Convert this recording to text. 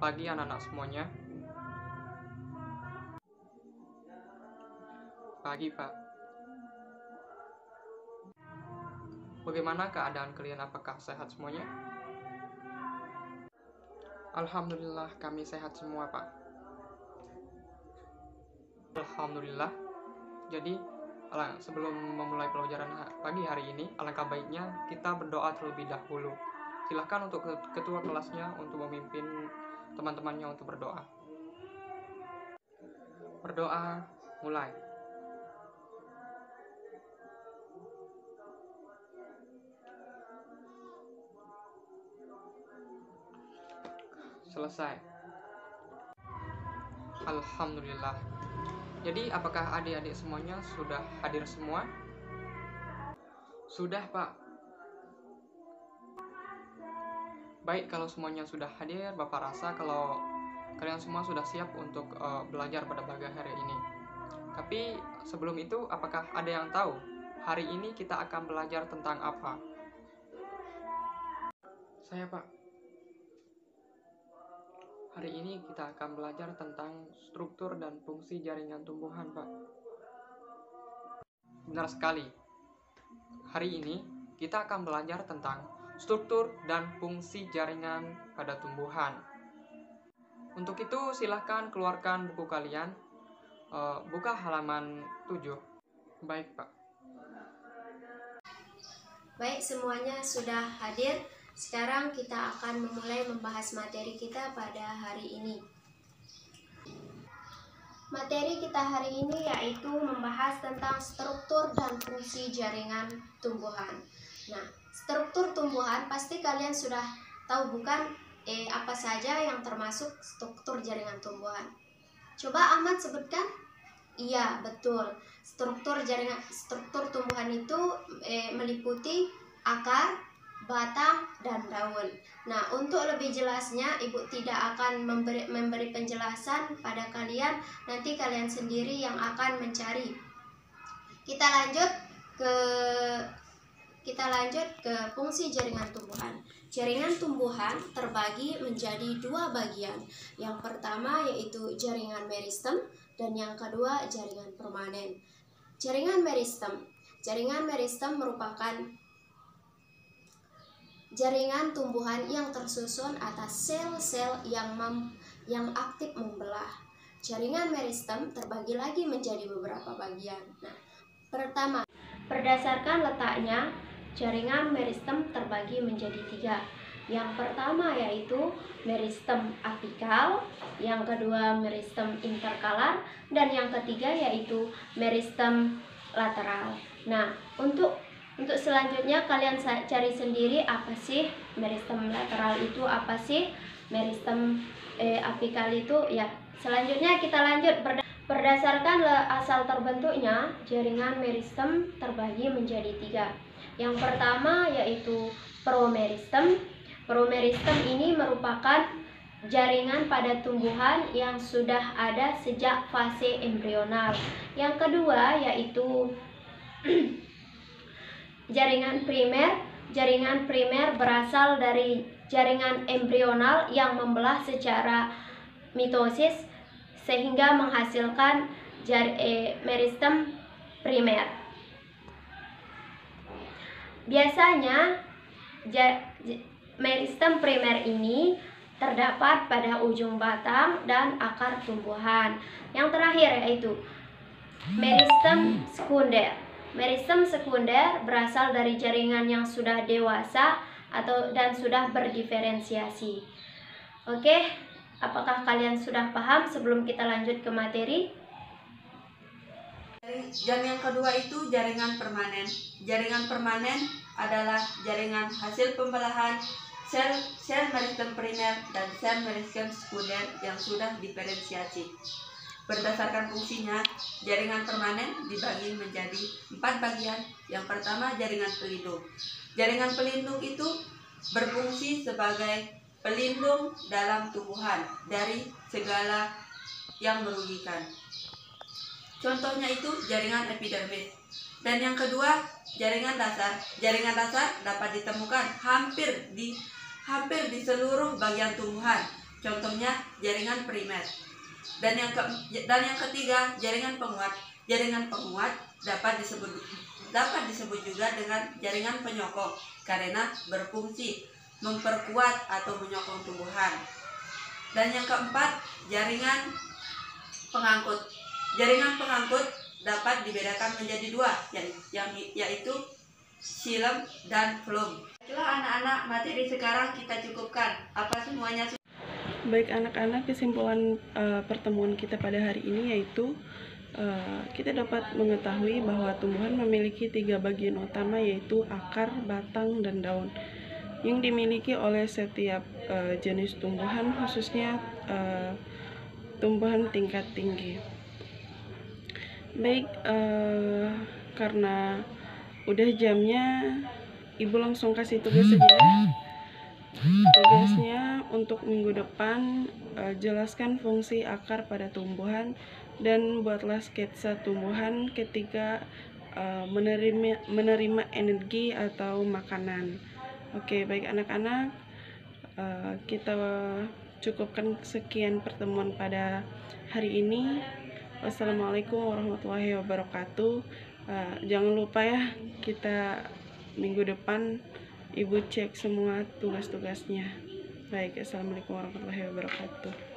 pagi anak-anak semuanya. Pagi, Pak. Bagaimana keadaan kalian? Apakah sehat semuanya? Alhamdulillah, kami sehat semua, Pak. Alhamdulillah. Jadi, sebelum memulai pelajaran pagi hari ini, alangkah baiknya kita berdoa terlebih dahulu. Silahkan untuk ketua kelasnya untuk memimpin teman-temannya untuk berdoa. Berdoa, mulai. Selesai. Alhamdulillah. Jadi, apakah adik-adik semuanya sudah hadir semua? Sudah, Pak. Baik, kalau semuanya sudah hadir, Bapak rasa kalau kalian semua sudah siap untuk belajar pada pagi hari ini. Tapi sebelum itu, apakah ada yang tahu hari ini kita akan belajar tentang apa? Saya, Pak. Hari ini kita akan belajar tentang struktur dan fungsi jaringan tumbuhan, Pak. Benar sekali. Hari ini kita akan belajar tentang struktur dan fungsi jaringan pada tumbuhan. Untuk itu silahkan keluarkan buku kalian, buka halaman 7. Baik, Pak. Baik, semuanya sudah hadir. Sekarang kita akan memulai membahas materi kita pada hari ini. Materi kita hari ini yaitu membahas tentang struktur dan fungsi jaringan tumbuhan. Nah, struktur tumbuhan pasti kalian sudah tahu bukan apa saja yang termasuk struktur jaringan tumbuhan. Coba Ahmad sebutkan. Iya, betul. Struktur tumbuhan itu meliputi akar, batang, dan daun. Nah, untuk lebih jelasnya Ibu tidak akan memberi penjelasan pada kalian, nanti kalian sendiri yang akan mencari. Kita lanjut ke fungsi jaringan tumbuhan. Jaringan tumbuhan terbagi menjadi dua bagian. Yang pertama yaitu jaringan meristem dan yang kedua jaringan permanen. Jaringan meristem merupakan jaringan tumbuhan yang tersusun atas sel-sel yang aktif membelah. Jaringan meristem terbagi lagi menjadi beberapa bagian. Nah, pertama, berdasarkan letaknya, jaringan meristem terbagi menjadi 3. Yang pertama yaitu meristem apikal, yang kedua meristem interkalar, dan yang ketiga yaitu meristem lateral. Nah, untuk selanjutnya kalian cari sendiri apa sih meristem lateral itu, apa sih meristem apikal itu ya. Selanjutnya kita lanjut. Berdasarkan asal terbentuknya, jaringan meristem terbagi menjadi 3. Yang pertama yaitu promeristem. Promeristem ini merupakan jaringan pada tumbuhan yang sudah ada sejak fase embrional. Yang kedua yaitu jaringan primer. Jaringan primer berasal dari jaringan embrional yang membelah secara mitosis sehingga menghasilkan meristem primer. Biasanya meristem primer ini terdapat pada ujung batang dan akar tumbuhan. Yang terakhir yaitu meristem sekunder. Meristem sekunder berasal dari jaringan yang sudah dewasa dan sudah berdiferensiasi. Oke, apakah kalian sudah paham sebelum kita lanjut ke materi? Dan yang kedua itu jaringan permanen. Jaringan permanen adalah jaringan hasil pembelahan sel meristem primer dan sel meristem sekunder yang sudah diferensiasi. Berdasarkan fungsinya, jaringan permanen dibagi menjadi 4 bagian. Yang pertama, jaringan pelindung. Jaringan pelindung itu berfungsi sebagai pelindung dalam tumbuhan dari segala yang merugikan. Contohnya itu jaringan epidermis. Dan yang kedua, jaringan dasar. Jaringan dasar dapat ditemukan hampir di seluruh bagian tumbuhan. contohnya jaringan primer. Dan yang ketiga, jaringan penguat. Jaringan penguat dapat disebut juga dengan jaringan penyokong karena berfungsi memperkuat atau menyokong tumbuhan. Dan yang keempat, jaringan pengangkut. Jaringan pengangkut dapat dibedakan menjadi dua, yaitu xilem dan phloem. Baiklah anak-anak, materi sekarang kita cukupkan. Apa semuanya? Baik anak-anak, kesimpulan pertemuan kita pada hari ini yaitu kita dapat mengetahui bahwa tumbuhan memiliki 3 bagian utama, yaitu akar, batang, dan daun yang dimiliki oleh setiap jenis tumbuhan, khususnya tumbuhan tingkat tinggi. Baik, karena udah jamnya, Ibu langsung kasih tugas saja. Tugasnya untuk minggu depan, jelaskan fungsi akar pada tumbuhan dan buatlah sketsa tumbuhan ketika menerima energi atau makanan. Oke, baik anak-anak, kita cukupkan sekian pertemuan pada hari ini. Wassalamualaikum warahmatullahi wabarakatuh. Jangan lupa ya, kita minggu depan Ibu cek semua tugas-tugasnya. Baik, assalamualaikum warahmatullahi wabarakatuh.